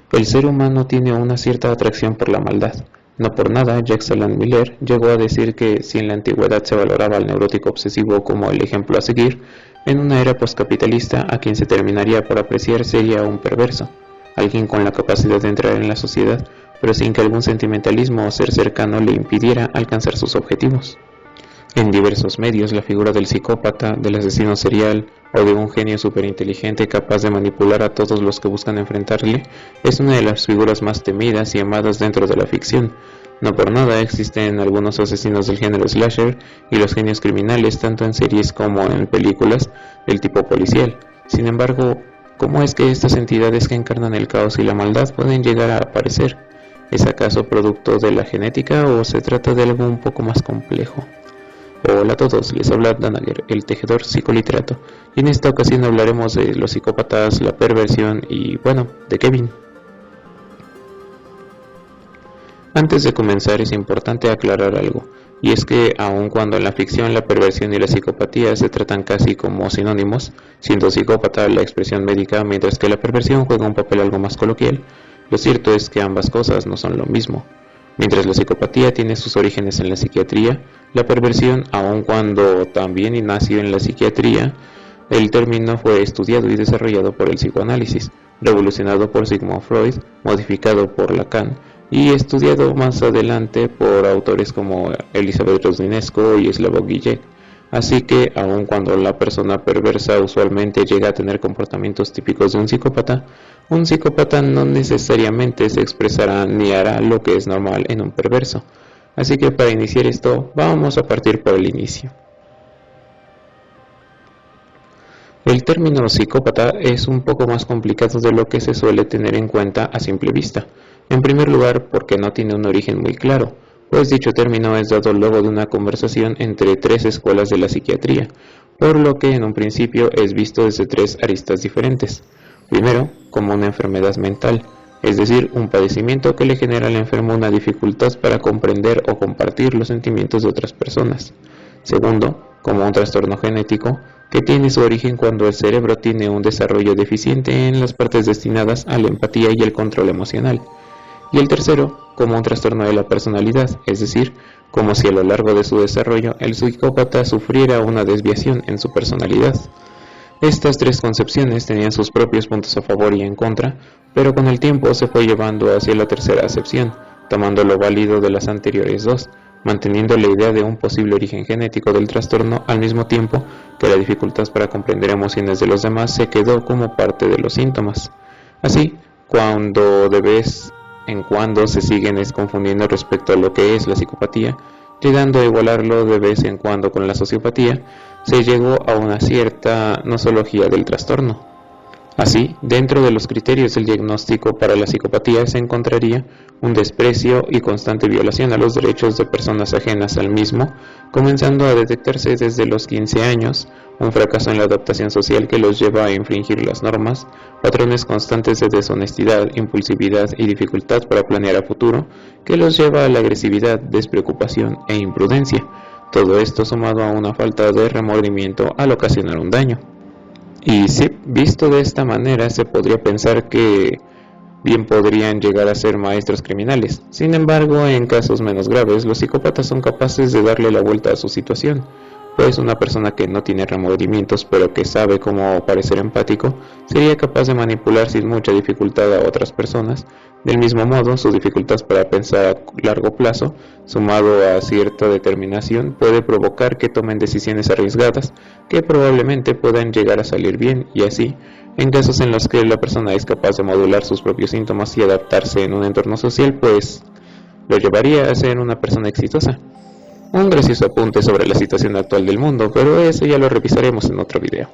El ser humano tiene una cierta atracción por la maldad. No por nada, Jacques Alan Miller llegó a decir que si en la antigüedad se valoraba al neurótico obsesivo como el ejemplo a seguir, en una era postcapitalista a quien se terminaría por apreciar sería un perverso, alguien con la capacidad de entrar en la sociedad, pero sin que algún sentimentalismo o ser cercano le impidiera alcanzar sus objetivos. En diversos medios, la figura del psicópata, del asesino serial o de un genio superinteligente capaz de manipular a todos los que buscan enfrentarle es una de las figuras más temidas y amadas dentro de la ficción. No por nada existen algunos asesinos del género slasher y los genios criminales tanto en series como en películas del tipo policial. Sin embargo, ¿cómo es que estas entidades que encarnan el caos y la maldad pueden llegar a aparecer? ¿Es acaso producto de la genética o se trata de algo un poco más complejo? Hola a todos, les habla Danager, el tejedor psicoliterato, y en esta ocasión hablaremos de los psicópatas, la perversión y, bueno, de Kevin. Antes de comenzar es importante aclarar algo, y es que aun cuando en la ficción la perversión y la psicopatía se tratan casi como sinónimos, siendo psicópata la expresión médica mientras que la perversión juega un papel algo más coloquial, lo cierto es que ambas cosas no son lo mismo. Mientras la psicopatía tiene sus orígenes en la psiquiatría, la perversión, aun cuando también nació en la psiquiatría, el término fue estudiado y desarrollado por el psicoanálisis, revolucionado por Sigmund Freud, modificado por Lacan y estudiado más adelante por autores como Elizabeth Rozdinesco y Slavoj Žižek. Así que, aun cuando la persona perversa usualmente llega a tener comportamientos típicos de un psicópata no necesariamente se expresará ni hará lo que es normal en un perverso. Así que para iniciar esto, vamos a partir por el inicio. El término psicópata es un poco más complicado de lo que se suele tener en cuenta a simple vista. En primer lugar, porque no tiene un origen muy claro, pues dicho término es dado luego de una conversación entre tres escuelas de la psiquiatría, por lo que en un principio es visto desde tres aristas diferentes. Primero, como una enfermedad mental, es decir, un padecimiento que le genera al enfermo una dificultad para comprender o compartir los sentimientos de otras personas. Segundo, como un trastorno genético, que tiene su origen cuando el cerebro tiene un desarrollo deficiente en las partes destinadas a la empatía y el control emocional. Y el tercero, como un trastorno de la personalidad, es decir, como si a lo largo de su desarrollo el psicópata sufriera una desviación en su personalidad. Estas tres concepciones tenían sus propios puntos a favor y en contra, pero con el tiempo se fue llevando hacia la tercera acepción, tomando lo válido de las anteriores dos, manteniendo la idea de un posible origen genético del trastorno al mismo tiempo que la dificultad para comprender emociones de los demás se quedó como parte de los síntomas. Así, cuando de vez en cuando se siguen confundiendo respecto a lo que es la psicopatía, llegando a igualarlo de vez en cuando con la sociopatía, se llegó a una cierta nosología del trastorno. Así, dentro de los criterios del diagnóstico para la psicopatía se encontraría un desprecio y constante violación a los derechos de personas ajenas al mismo, comenzando a detectarse desde los 15 años, un fracaso en la adaptación social que los lleva a infringir las normas, patrones constantes de deshonestidad, impulsividad y dificultad para planear a futuro, que los lleva a la agresividad, despreocupación e imprudencia. Todo esto sumado a una falta de remordimiento al ocasionar un daño. Y sí, visto de esta manera se podría pensar que bien podrían llegar a ser maestros criminales. Sin embargo, en casos menos graves, los psicópatas son capaces de darle la vuelta a su situación, pues una persona que no tiene remordimientos pero que sabe cómo parecer empático, sería capaz de manipular sin mucha dificultad a otras personas. Del mismo modo, su dificultad para pensar a largo plazo, sumado a cierta determinación, puede provocar que tomen decisiones arriesgadas que probablemente puedan llegar a salir bien, y así, en casos en los que la persona es capaz de modular sus propios síntomas y adaptarse en un entorno social, pues lo llevaría a ser una persona exitosa. Un gracioso apunte sobre la situación actual del mundo, pero eso ya lo revisaremos en otro video.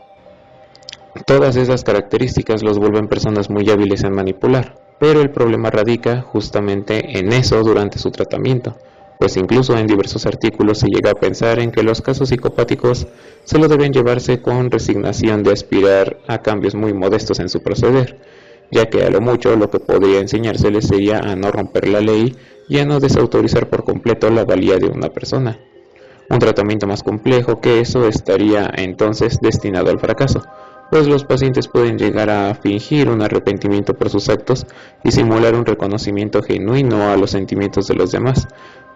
Todas esas características los vuelven personas muy hábiles en manipular, pero el problema radica justamente en eso durante su tratamiento, pues incluso en diversos artículos se llega a pensar en que los casos psicopáticos solo deben llevarse con resignación de aspirar a cambios muy modestos en su proceder, ya que a lo mucho lo que podría enseñárseles sería a no romper la ley y a no desautorizar por completo la valía de una persona. Un tratamiento más complejo que eso estaría entonces destinado al fracaso, pues los pacientes pueden llegar a fingir un arrepentimiento por sus actos y simular un reconocimiento genuino a los sentimientos de los demás,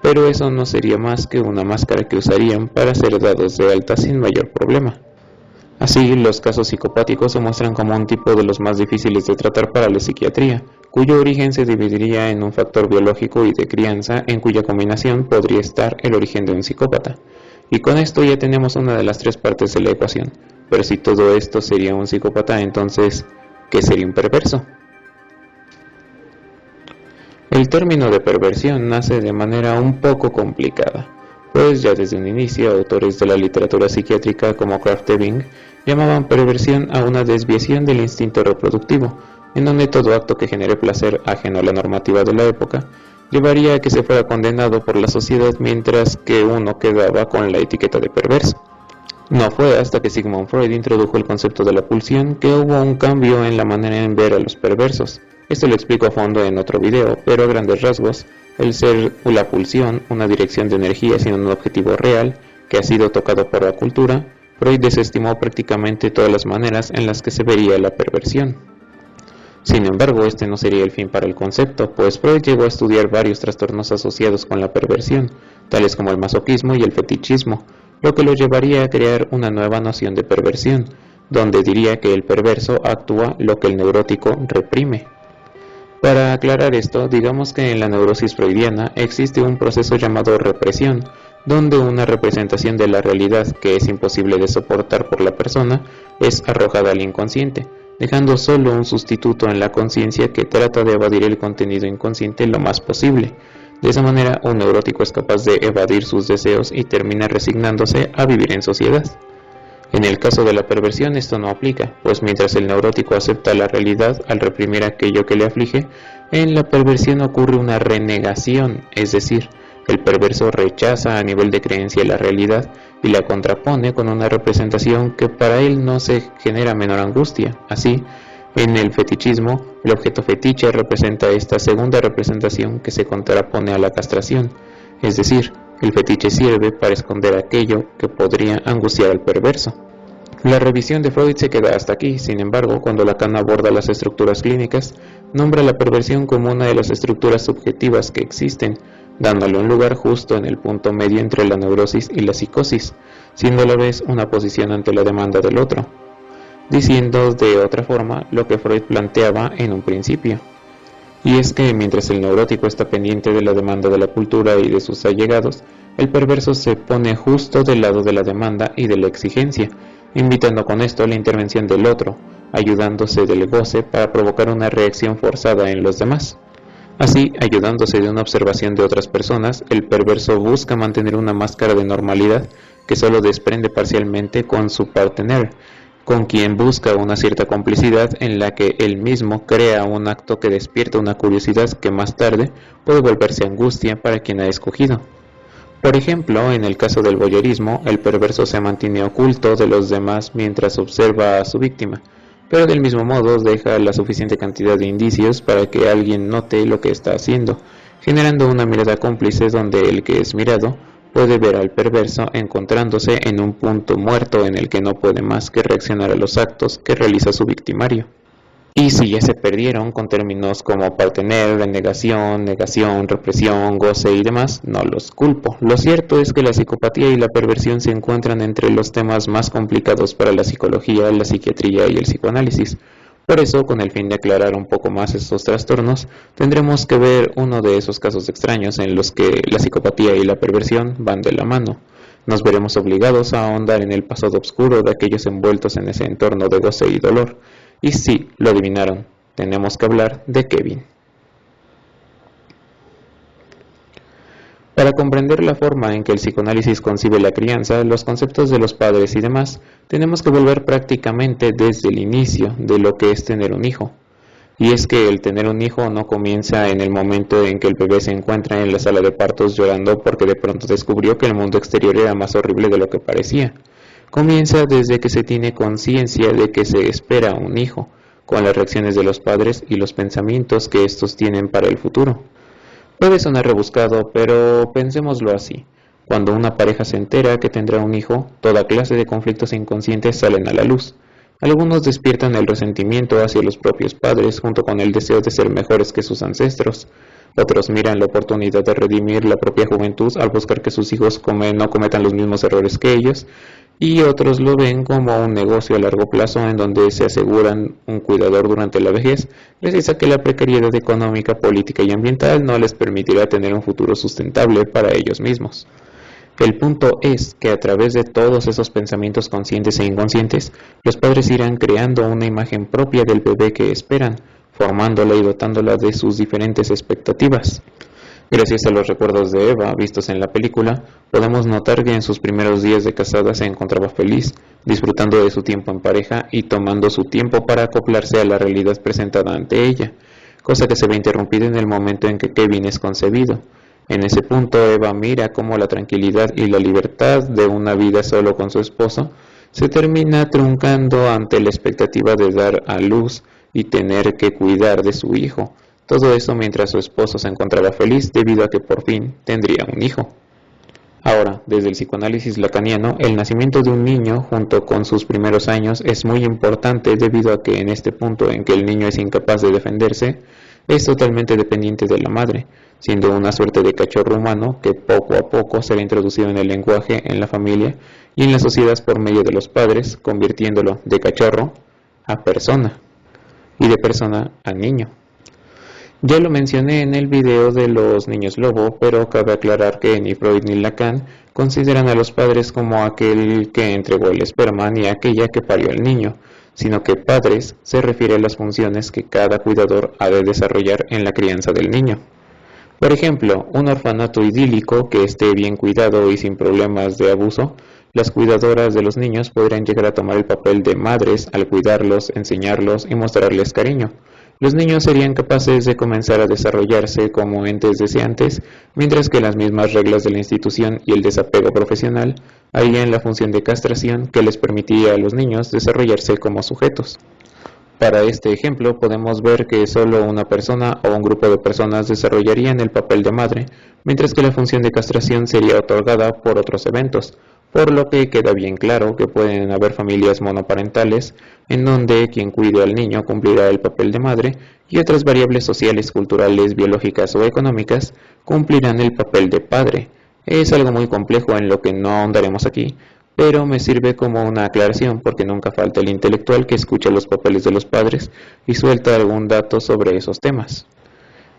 pero eso no sería más que una máscara que usarían para ser dados de alta sin mayor problema. Así, los casos psicopáticos se muestran como un tipo de los más difíciles de tratar para la psiquiatría, cuyo origen se dividiría en un factor biológico y de crianza, en cuya combinación podría estar el origen de un psicópata. Y con esto ya tenemos una de las tres partes de la ecuación. Pero si todo esto sería un psicópata, entonces, ¿qué sería un perverso? El término de perversión nace de manera un poco complicada, pues ya desde un inicio autores de la literatura psiquiátrica como Krafft-Ebing llamaban perversión a una desviación del instinto reproductivo, en donde todo acto que genere placer ajeno a la normativa de la época llevaría a que se fuera condenado por la sociedad, mientras que uno quedaba con la etiqueta de perverso. No fue hasta que Sigmund Freud introdujo el concepto de la pulsión que hubo un cambio en la manera en ver a los perversos. Esto lo explico a fondo en otro video, pero a grandes rasgos, el ser la pulsión, una dirección de energía sin un objetivo real, que ha sido tocado por la cultura, Freud desestimó prácticamente todas las maneras en las que se vería la perversión. Sin embargo, este no sería el fin para el concepto, pues Freud llegó a estudiar varios trastornos asociados con la perversión, tales como el masoquismo y el fetichismo, lo que lo llevaría a crear una nueva noción de perversión, donde diría que el perverso actúa lo que el neurótico reprime. Para aclarar esto, digamos que en la neurosis freudiana existe un proceso llamado represión, donde una representación de la realidad que es imposible de soportar por la persona es arrojada al inconsciente, dejando solo un sustituto en la conciencia que trata de evadir el contenido inconsciente lo más posible. De esa manera, un neurótico es capaz de evadir sus deseos y termina resignándose a vivir en sociedad. En el caso de la perversión esto no aplica, pues mientras el neurótico acepta la realidad al reprimir aquello que le aflige, en la perversión ocurre una renegación, es decir, el perverso rechaza a nivel de creencia la realidad y la contrapone con una representación que para él no se genera menor angustia. Así, en el fetichismo, el objeto fetiche representa esta segunda representación que se contrapone a la castración, es decir, el fetiche sirve para esconder aquello que podría angustiar al perverso. La revisión de Freud se queda hasta aquí, sin embargo, cuando Lacan aborda las estructuras clínicas, nombra la perversión como una de las estructuras subjetivas que existen, dándole un lugar justo en el punto medio entre la neurosis y la psicosis, siendo a la vez una posición ante la demanda del otro, diciendo de otra forma lo que Freud planteaba en un principio. Y es que mientras el neurótico está pendiente de la demanda de la cultura y de sus allegados, el perverso se pone justo del lado de la demanda y de la exigencia, invitando con esto a la intervención del otro, ayudándose del goce para provocar una reacción forzada en los demás. Así, ayudándose de una observación de otras personas, el perverso busca mantener una máscara de normalidad que solo desprende parcialmente con su partner, con quien busca una cierta complicidad en la que él mismo crea un acto que despierta una curiosidad que más tarde puede volverse angustia para quien ha escogido. Por ejemplo, en el caso del voyeurismo, el perverso se mantiene oculto de los demás mientras observa a su víctima, pero del mismo modo deja la suficiente cantidad de indicios para que alguien note lo que está haciendo, generando una mirada cómplice donde el que es mirado puede ver al perverso encontrándose en un punto muerto en el que no puede más que reaccionar a los actos que realiza su victimario. Y si ya se perdieron con términos como partener, renegación, negación, represión, goce y demás, no los culpo. Lo cierto es que la psicopatía y la perversión se encuentran entre los temas más complicados para la psicología, la psiquiatría y el psicoanálisis. Por eso, con el fin de aclarar un poco más estos trastornos, tendremos que ver uno de esos casos extraños en los que la psicopatía y la perversión van de la mano. Nos veremos obligados a ahondar en el pasado oscuro de aquellos envueltos en ese entorno de goce y dolor. Y sí, lo adivinaron, tenemos que hablar de Kevin. Para comprender la forma en que el psicoanálisis concibe la crianza, los conceptos de los padres y demás, tenemos que volver prácticamente desde el inicio de lo que es tener un hijo. Y es que el tener un hijo no comienza en el momento en que el bebé se encuentra en la sala de partos llorando porque de pronto descubrió que el mundo exterior era más horrible de lo que parecía. Comienza desde que se tiene conciencia de que se espera un hijo, con las reacciones de los padres y los pensamientos que estos tienen para el futuro. Puede sonar rebuscado, pero pensémoslo así. Cuando una pareja se entera que tendrá un hijo, toda clase de conflictos inconscientes salen a la luz. Algunos despiertan el resentimiento hacia los propios padres junto con el deseo de ser mejores que sus ancestros. Otros miran la oportunidad de redimir la propia juventud al buscar que sus hijos no cometan los mismos errores que ellos, y otros lo ven como un negocio a largo plazo en donde se aseguran un cuidador durante la vejez, gracias a que la precariedad económica, política y ambiental no les permitirá tener un futuro sustentable para ellos mismos. El punto es que a través de todos esos pensamientos conscientes e inconscientes, los padres irán creando una imagen propia del bebé que esperan, formándola y dotándola de sus diferentes expectativas. Gracias a los recuerdos de Eva vistos en la película, podemos notar que en sus primeros días de casada se encontraba feliz, disfrutando de su tiempo en pareja y tomando su tiempo para acoplarse a la realidad presentada ante ella, cosa que se ve interrumpida en el momento en que Kevin es concebido. En ese punto, Eva mira cómo la tranquilidad y la libertad de una vida solo con su esposo se termina truncando ante la expectativa de dar a luz y tener que cuidar de su hijo. Todo eso mientras su esposo se encontraba feliz debido a que por fin tendría un hijo. Ahora, desde el psicoanálisis lacaniano, el nacimiento de un niño junto con sus primeros años es muy importante debido a que en este punto en que el niño es incapaz de defenderse, es totalmente dependiente de la madre, siendo una suerte de cachorro humano que poco a poco será introducido en el lenguaje, en la familia y en la sociedad por medio de los padres, convirtiéndolo de cachorro a persona y de persona a niño. Ya lo mencioné en el video de los niños lobo, pero cabe aclarar que ni Freud ni Lacan consideran a los padres como aquel que entregó el esperma ni aquella que parió al niño, sino que padres se refiere a las funciones que cada cuidador ha de desarrollar en la crianza del niño. Por ejemplo, un orfanato idílico que esté bien cuidado y sin problemas de abuso, las cuidadoras de los niños podrían llegar a tomar el papel de madres al cuidarlos, enseñarlos y mostrarles cariño. Los niños serían capaces de comenzar a desarrollarse como entes deseantes, mientras que las mismas reglas de la institución y el desapego profesional harían la función de castración que les permitiría a los niños desarrollarse como sujetos. Para este ejemplo podemos ver que solo una persona o un grupo de personas desarrollarían el papel de madre, mientras que la función de castración sería otorgada por otros eventos, por lo que queda bien claro que pueden haber familias monoparentales en donde quien cuide al niño cumplirá el papel de madre y otras variables sociales, culturales, biológicas o económicas cumplirán el papel de padre. Es algo muy complejo en lo que no ahondaremos aquí, pero me sirve como una aclaración porque nunca falta el intelectual que escucha los papeles de los padres y suelta algún dato sobre esos temas.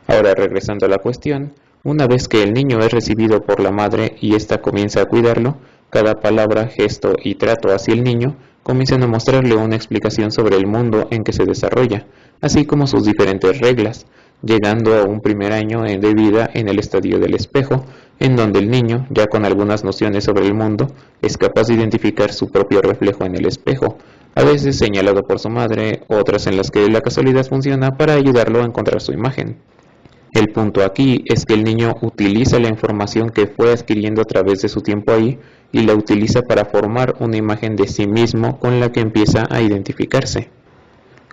Ahora regresando a la cuestión, una vez que el niño es recibido por la madre y ésta comienza a cuidarlo, cada palabra, gesto y trato hacia el niño comienzan a mostrarle una explicación sobre el mundo en que se desarrolla, así como sus diferentes reglas, llegando a un primer año de vida en el estadio del espejo, en donde el niño, ya con algunas nociones sobre el mundo, es capaz de identificar su propio reflejo en el espejo, a veces señalado por su madre, otras en las que la casualidad funciona para ayudarlo a encontrar su imagen. El punto aquí es que el niño utiliza la información que fue adquiriendo a través de su tiempo ahí y la utiliza para formar una imagen de sí mismo con la que empieza a identificarse.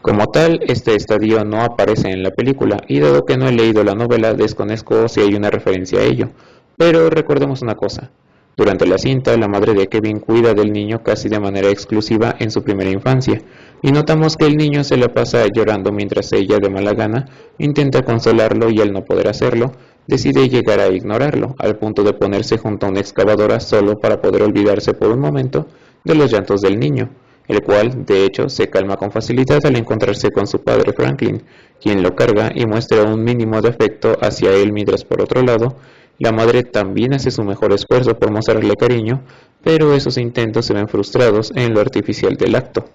Como tal, este estadio no aparece en la película y dado que no he leído la novela desconozco si hay una referencia a ello, pero recordemos una cosa. Durante la cinta, la madre de Kevin cuida del niño casi de manera exclusiva en su primera infancia, y notamos que el niño se la pasa llorando mientras ella, de mala gana, intenta consolarlo y al no poder hacerlo, decide llegar a ignorarlo, al punto de ponerse junto a una excavadora solo para poder olvidarse por un momento de los llantos del niño, el cual, de hecho, se calma con facilidad al encontrarse con su padre Franklin, quien lo carga y muestra un mínimo de afecto hacia él mientras por otro lado, la madre también hace su mejor esfuerzo por mostrarle cariño, pero esos intentos se ven frustrados en lo artificial del acto.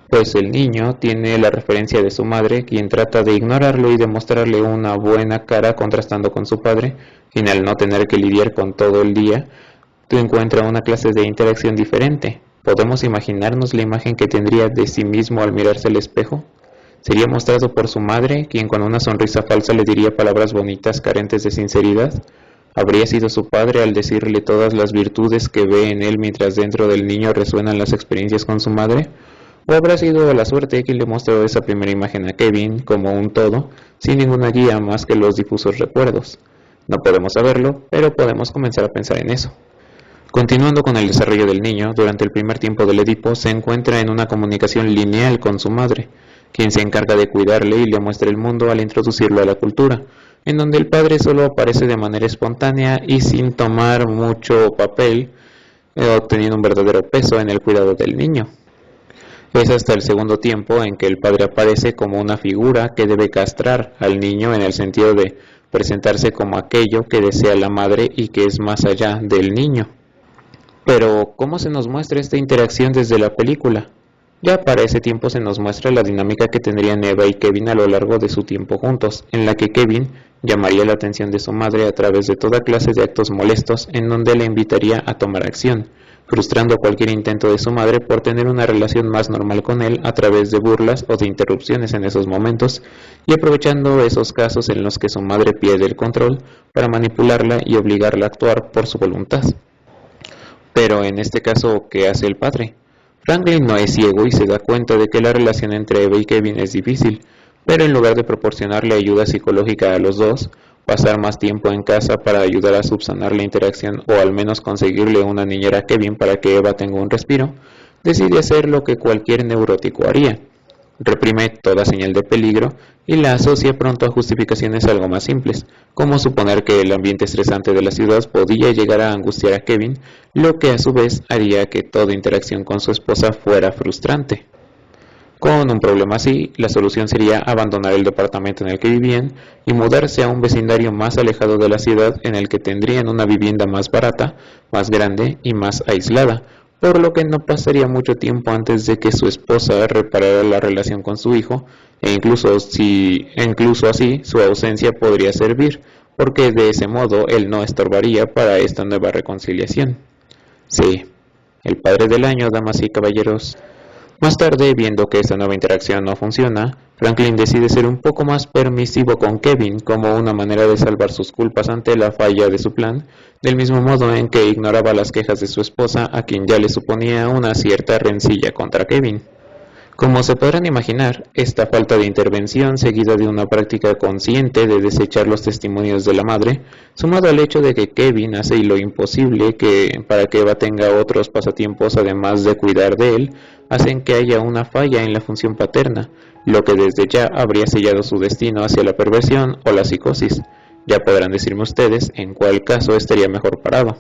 Pues el niño tiene la referencia de su madre, quien trata de ignorarlo y de mostrarle una buena cara contrastando con su padre, quien al no tener que lidiar con todo el día, encuentra una clase de interacción diferente. ¿Podemos imaginarnos la imagen que tendría de sí mismo al mirarse al espejo? ¿Sería mostrado por su madre, quien con una sonrisa falsa le diría palabras bonitas carentes de sinceridad? ¿Habría sido su padre al decirle todas las virtudes que ve en él mientras dentro del niño resuenan las experiencias con su madre? ¿O habrá sido la suerte quien le mostró esa primera imagen a Kevin como un todo, sin ninguna guía más que los difusos recuerdos? No podemos saberlo, pero podemos comenzar a pensar en eso. Continuando con el desarrollo del niño, durante el primer tiempo del Edipo se encuentra en una comunicación lineal con su madre, quien se encarga de cuidarle y le muestra el mundo al introducirlo a la cultura, en donde el padre solo aparece de manera espontánea y sin tomar mucho papel, obteniendo un verdadero peso en el cuidado del niño. Es hasta el segundo tiempo en que el padre aparece como una figura que debe castrar al niño en el sentido de presentarse como aquello que desea la madre y que es más allá del niño. Pero, ¿cómo se nos muestra esta interacción desde la película? Ya para ese tiempo se nos muestra la dinámica que tendrían Eva y Kevin a lo largo de su tiempo juntos, en la que Kevin llamaría la atención de su madre a través de toda clase de actos molestos en donde le invitaría a tomar acción, frustrando cualquier intento de su madre por tener una relación más normal con él a través de burlas o de interrupciones en esos momentos, y aprovechando esos casos en los que su madre pierde el control para manipularla y obligarla a actuar por su voluntad. Pero en este caso, ¿qué hace el padre? Franklin no es ciego y se da cuenta de que la relación entre Eva y Kevin es difícil, pero en lugar de proporcionarle ayuda psicológica a los dos, pasar más tiempo en casa para ayudar a subsanar la interacción o al menos conseguirle una niñera a Kevin para que Eva tenga un respiro, decide hacer lo que cualquier neurótico haría. Reprime toda señal de peligro y la asocia pronto a justificaciones algo más simples, como suponer que el ambiente estresante de la ciudad podía llegar a angustiar a Kevin, lo que a su vez haría que toda interacción con su esposa fuera frustrante. Con un problema así, la solución sería abandonar el departamento en el que vivían y mudarse a un vecindario más alejado de la ciudad en el que tendrían una vivienda más barata, más grande y más aislada, por lo que no pasaría mucho tiempo antes de que su esposa reparara la relación con su hijo, e incluso así su ausencia podría servir, porque de ese modo él no estorbaría para esta nueva reconciliación. Sí, el padre del año, damas y caballeros. Más tarde, viendo que esta nueva interacción no funciona, Franklin decide ser un poco más permisivo con Kevin como una manera de salvar sus culpas ante la falla de su plan, del mismo modo en que ignoraba las quejas de su esposa, a quien ya le suponía una cierta rencilla contra Kevin. Como se podrán imaginar, esta falta de intervención, seguida de una práctica consciente de desechar los testimonios de la madre, sumado al hecho de que Kevin hace lo imposible para que Eva tenga otros pasatiempos además de cuidar de él, hacen que haya una falla en la función paterna, lo que desde ya habría sellado su destino hacia la perversión o la psicosis. Ya podrán decirme ustedes en cuál caso estaría mejor parado.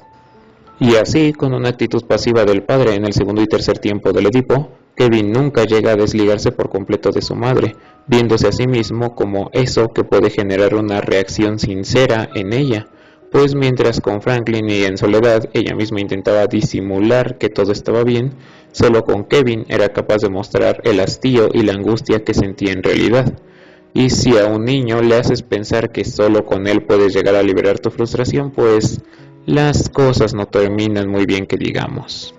Y así, con una actitud pasiva del padre en el segundo y tercer tiempo del Edipo, Kevin nunca llega a desligarse por completo de su madre, viéndose a sí mismo como eso que puede generar una reacción sincera en ella, pues mientras con Franklin y en soledad ella misma intentaba disimular que todo estaba bien, solo con Kevin era capaz de mostrar el hastío y la angustia que sentía en realidad. Y si a un niño le haces pensar que solo con él puedes llegar a liberar tu frustración, pues las cosas no terminan muy bien que digamos.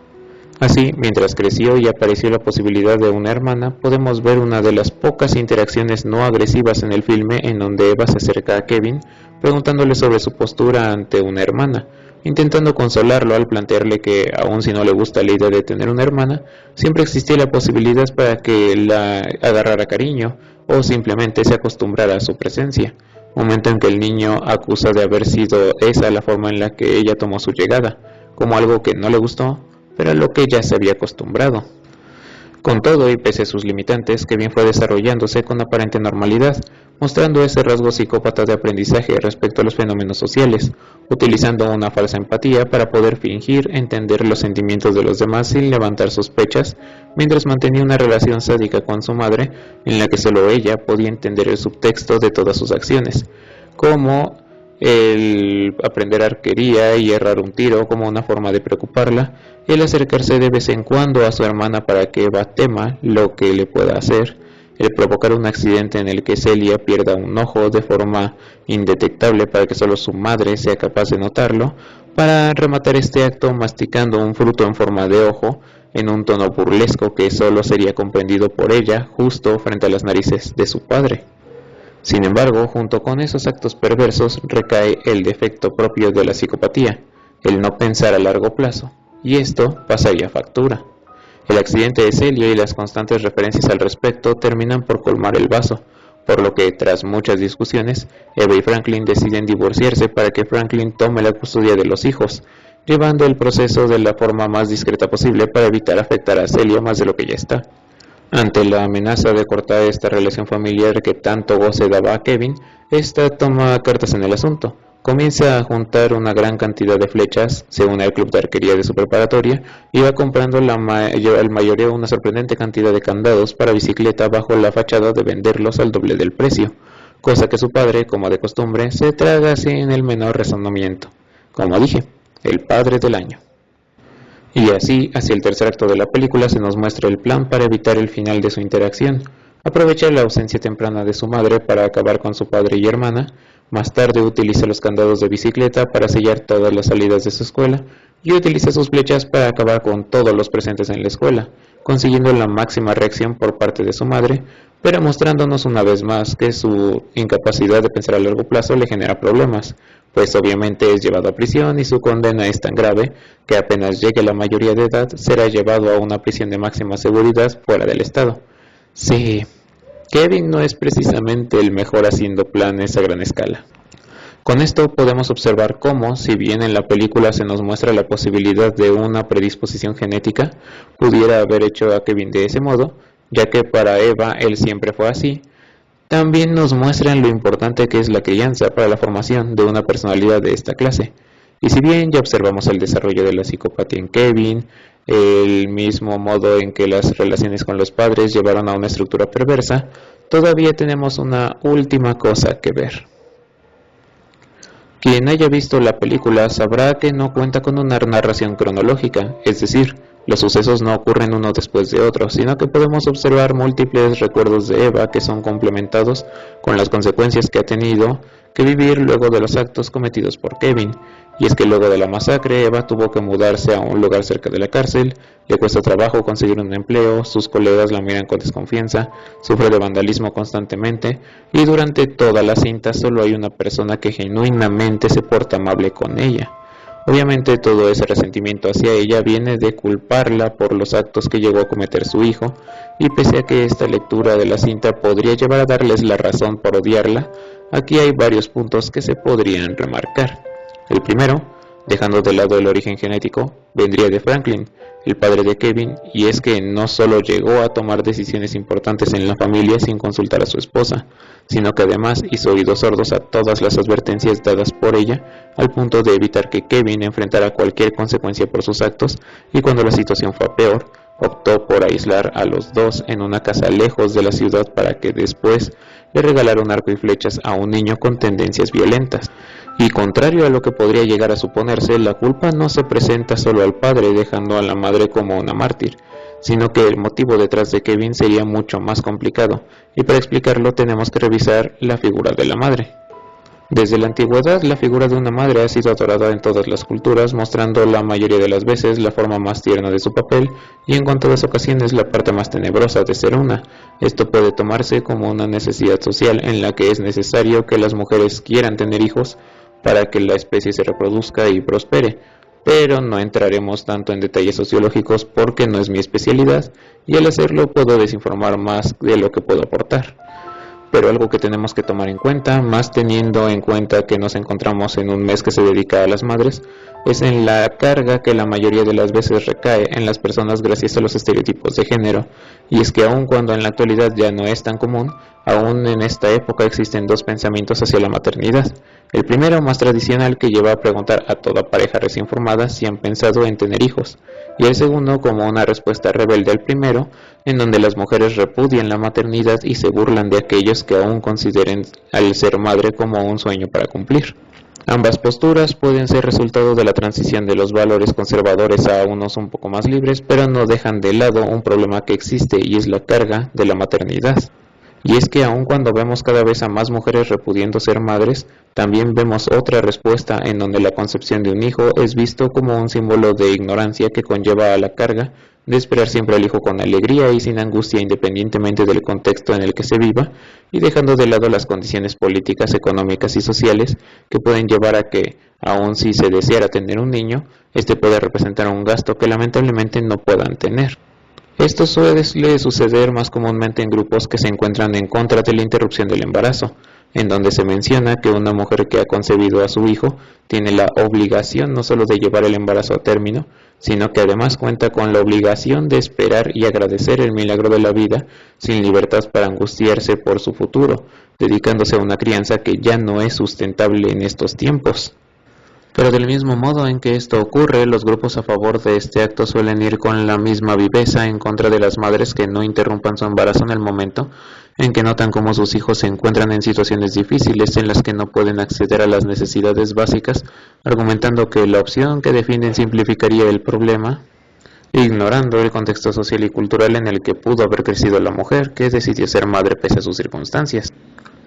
Así, mientras creció y apareció la posibilidad de una hermana, podemos ver una de las pocas interacciones no agresivas en el filme en donde Eva se acerca a Kevin, preguntándole sobre su postura ante una hermana, intentando consolarlo al plantearle que, aun si no le gusta la idea de tener una hermana, siempre existía la posibilidad para que la agarrara cariño o simplemente se acostumbrara a su presencia, momento en que el niño acusa de haber sido esa la forma en la que ella tomó su llegada, como algo que no le gustó, pero a lo que ya se había acostumbrado. Con todo y pese a sus limitantes, Kevin fue desarrollándose con aparente normalidad, mostrando ese rasgo psicópata de aprendizaje respecto a los fenómenos sociales, utilizando una falsa empatía para poder fingir entender los sentimientos de los demás sin levantar sospechas, mientras mantenía una relación sádica con su madre en la que solo ella podía entender el subtexto de todas sus acciones, como el aprender arquería y errar un tiro como una forma de preocuparla, el acercarse de vez en cuando a su hermana para que Eva tema lo que le pueda hacer, el provocar un accidente en el que Celia pierda un ojo de forma indetectable para que solo su madre sea capaz de notarlo, para rematar este acto masticando un fruto en forma de ojo en un tono burlesco que solo sería comprendido por ella justo frente a las narices de su padre. Sin embargo, junto con esos actos perversos recae el defecto propio de la psicopatía, el no pensar a largo plazo, y esto pasaría factura. El accidente de Celia y las constantes referencias al respecto terminan por colmar el vaso, por lo que, tras muchas discusiones, Eva y Franklin deciden divorciarse para que Franklin tome la custodia de los hijos, llevando el proceso de la forma más discreta posible para evitar afectar a Celia más de lo que ya está. Ante la amenaza de cortar esta relación familiar que tanto goce daba a Kevin, esta toma cartas en el asunto. Comienza a juntar una gran cantidad de flechas, se une al club de arquería de su preparatoria y va comprando la mayoría una sorprendente cantidad de candados para bicicleta bajo la fachada de venderlos al doble del precio, cosa que su padre, como de costumbre, se traga sin el menor razonamiento. Como dije, el padre del año. Y así, hacia el tercer acto de la película se nos muestra el plan para evitar el final de su interacción. Aprovecha la ausencia temprana de su madre para acabar con su padre y hermana. Más tarde utiliza los candados de bicicleta para sellar todas las salidas de su escuela y utiliza sus flechas para acabar con todos los presentes en la escuela, consiguiendo la máxima reacción por parte de su madre, pero mostrándonos una vez más que su incapacidad de pensar a largo plazo le genera problemas, pues obviamente es llevado a prisión y su condena es tan grave que apenas llegue a la mayoría de edad será llevado a una prisión de máxima seguridad fuera del estado. Sí, Kevin no es precisamente el mejor haciendo planes a gran escala. Con esto podemos observar cómo, si bien en la película se nos muestra la posibilidad de una predisposición genética, pudiera haber hecho a Kevin de ese modo, ya que para Eva él siempre fue así, también nos muestran lo importante que es la crianza para la formación de una personalidad de esta clase. Y si bien ya observamos el desarrollo de la psicopatía en Kevin, el mismo modo en que las relaciones con los padres llevaron a una estructura perversa, todavía tenemos una última cosa que ver. Quien haya visto la película sabrá que no cuenta con una narración cronológica, es decir, los sucesos no ocurren uno después de otro, sino que podemos observar múltiples recuerdos de Eva que son complementados con las consecuencias que ha tenido que vivir luego de los actos cometidos por Kevin. Y es que luego de la masacre, Eva tuvo que mudarse a un lugar cerca de la cárcel, le cuesta trabajo conseguir un empleo, sus colegas la miran con desconfianza, sufre de vandalismo constantemente, y durante toda la cinta solo hay una persona que genuinamente se porta amable con ella. Obviamente todo ese resentimiento hacia ella viene de culparla por los actos que llegó a cometer su hijo, y pese a que esta lectura de la cinta podría llevar a darles la razón por odiarla, aquí hay varios puntos que se podrían remarcar. El primero, dejando de lado el origen genético, vendría de Franklin, el padre de Kevin, y es que no solo llegó a tomar decisiones importantes en la familia sin consultar a su esposa, sino que además hizo oídos sordos a todas las advertencias dadas por ella, al punto de evitar que Kevin enfrentara cualquier consecuencia por sus actos, y cuando la situación fue peor, optó por aislar a los dos en una casa lejos de la ciudad para que después le regalara un arco y flechas a un niño con tendencias violentas. Y contrario a lo que podría llegar a suponerse, la culpa no se presenta solo al padre dejando a la madre como una mártir, sino que el motivo detrás de Kevin sería mucho más complicado, y para explicarlo tenemos que revisar la figura de la madre. Desde la antigüedad, la figura de una madre ha sido adorada en todas las culturas, mostrando la mayoría de las veces la forma más tierna de su papel y en contadas ocasiones la parte más tenebrosa de ser una. Esto puede tomarse como una necesidad social en la que es necesario que las mujeres quieran tener hijos para que la especie se reproduzca y prospere, pero no entraremos tanto en detalles sociológicos porque no es mi especialidad y al hacerlo puedo desinformar más de lo que puedo aportar. Pero algo que tenemos que tomar en cuenta, más teniendo en cuenta que nos encontramos en un mes que se dedica a las madres, es en la carga que la mayoría de las veces recae en las personas gracias a los estereotipos de género, y es que aun cuando en la actualidad ya no es tan común, aún en esta época existen dos pensamientos hacia la maternidad. El primero, más tradicional, que lleva a preguntar a toda pareja recién formada si han pensado en tener hijos, y el segundo como una respuesta rebelde al primero, en donde las mujeres repudian la maternidad y se burlan de aquellos que aún consideren al ser madre como un sueño para cumplir. Ambas posturas pueden ser resultado de la transición de los valores conservadores a unos un poco más libres, pero no dejan de lado un problema que existe y es la carga de la maternidad. Y es que aun cuando vemos cada vez a más mujeres repudiando ser madres, también vemos otra respuesta en donde la concepción de un hijo es visto como un símbolo de ignorancia que conlleva a la carga de esperar siempre al hijo con alegría y sin angustia independientemente del contexto en el que se viva, y dejando de lado las condiciones políticas, económicas y sociales que pueden llevar a que, aun si se deseara tener un niño, este puede representar un gasto que lamentablemente no puedan tener. Esto suele suceder más comúnmente en grupos que se encuentran en contra de la interrupción del embarazo, en donde se menciona que una mujer que ha concebido a su hijo tiene la obligación no solo de llevar el embarazo a término, sino que además cuenta con la obligación de esperar y agradecer el milagro de la vida sin libertad para angustiarse por su futuro, dedicándose a una crianza que ya no es sustentable en estos tiempos. Pero del mismo modo en que esto ocurre, los grupos a favor de este acto suelen ir con la misma viveza en contra de las madres que no interrumpan su embarazo en el momento en que notan cómo sus hijos se encuentran en situaciones difíciles en las que no pueden acceder a las necesidades básicas, argumentando que la opción que defienden simplificaría el problema, ignorando el contexto social y cultural en el que pudo haber crecido la mujer que decidió ser madre pese a sus circunstancias.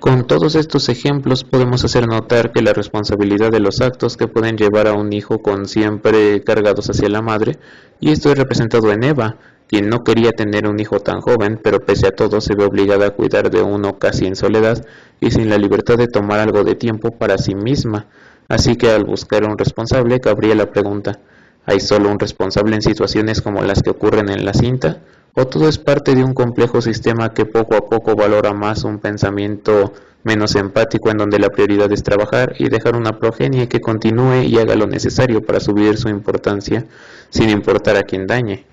Con todos estos ejemplos podemos hacer notar que la responsabilidad de los actos que pueden llevar a un hijo con siempre cargados hacia la madre, y esto es representado en Eva, quien no quería tener un hijo tan joven, pero pese a todo se ve obligada a cuidar de uno casi en soledad y sin la libertad de tomar algo de tiempo para sí misma. Así que al buscar un responsable cabría la pregunta, ¿hay solo un responsable en situaciones como las que ocurren en la cinta? ¿O todo es parte de un complejo sistema que poco a poco valora más un pensamiento menos empático en donde la prioridad es trabajar y dejar una progenie que continúe y haga lo necesario para subir su importancia sin importar a quién dañe?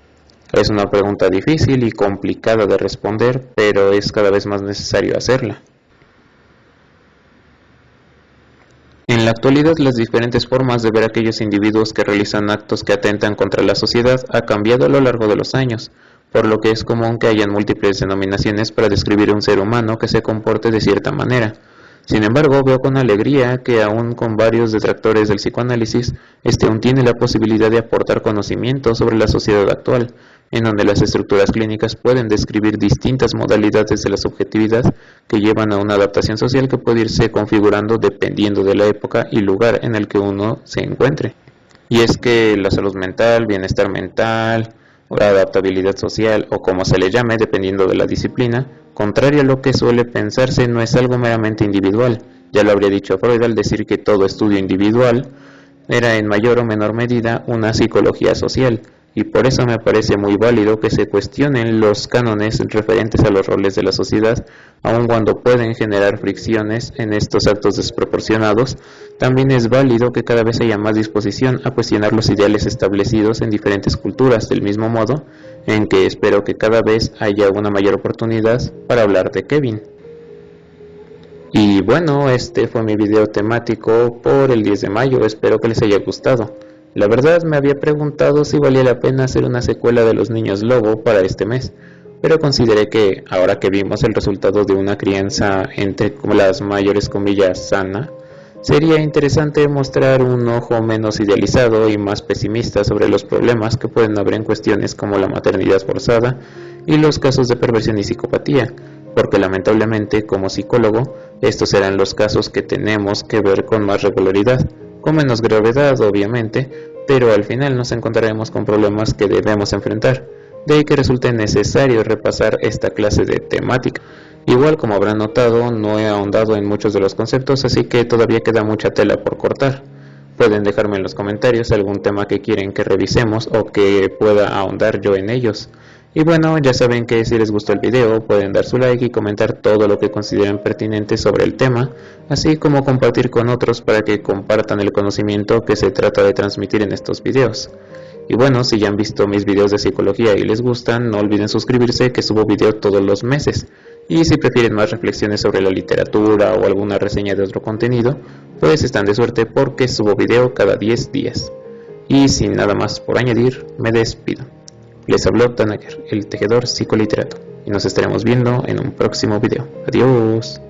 Es una pregunta difícil y complicada de responder, pero es cada vez más necesario hacerla. En la actualidad, las diferentes formas de ver a aquellos individuos que realizan actos que atentan contra la sociedad ha cambiado a lo largo de los años, por lo que es común que hayan múltiples denominaciones para describir a un ser humano que se comporte de cierta manera. Sin embargo, veo con alegría que aún con varios detractores del psicoanálisis, este aún tiene la posibilidad de aportar conocimiento sobre la sociedad actual, en donde las estructuras clínicas pueden describir distintas modalidades de la subjetividad que llevan a una adaptación social que puede irse configurando dependiendo de la época y lugar en el que uno se encuentre. Y es que la salud mental, bienestar mental, o la adaptabilidad social o como se le llame dependiendo de la disciplina, contrario a lo que suele pensarse, no es algo meramente individual. Ya lo habría dicho Freud al decir que todo estudio individual era en mayor o menor medida una psicología social, y por eso me parece muy válido que se cuestionen los cánones referentes a los roles de la sociedad, aun cuando pueden generar fricciones en estos actos desproporcionados. También es válido que cada vez haya más disposición a cuestionar los ideales establecidos en diferentes culturas, del mismo modo en que espero que cada vez haya una mayor oportunidad para hablar de Kevin. Y bueno, este fue mi video temático por el 10 de mayo, espero que les haya gustado. La verdad me había preguntado si valía la pena hacer una secuela de Los Niños Lobo para este mes, pero consideré que, ahora que vimos el resultado de una crianza entre las mayores comillas sana, sería interesante mostrar un ojo menos idealizado y más pesimista sobre los problemas que pueden haber en cuestiones como la maternidad forzada y los casos de perversión y psicopatía, porque lamentablemente como psicólogo estos serán los casos que tenemos que ver con más regularidad, con menos gravedad obviamente, pero al final nos encontraremos con problemas que debemos enfrentar, de ahí que resulte necesario repasar esta clase de temática. Igual como habrán notado, no he ahondado en muchos de los conceptos, así que todavía queda mucha tela por cortar. Pueden dejarme en los comentarios algún tema que quieren que revisemos o que pueda ahondar yo en ellos. Y bueno, ya saben que si les gustó el video pueden dar su like y comentar todo lo que consideren pertinente sobre el tema, así como compartir con otros para que compartan el conocimiento que se trata de transmitir en estos videos. Y bueno, si ya han visto mis videos de psicología y les gustan, no olviden suscribirse que subo video todos los meses. Y si prefieren más reflexiones sobre la literatura o alguna reseña de otro contenido, pues están de suerte porque subo video cada 10 días. Y sin nada más por añadir, me despido. Les habló Tanager, el tejedor psicoliterato, y nos estaremos viendo en un próximo video. Adiós.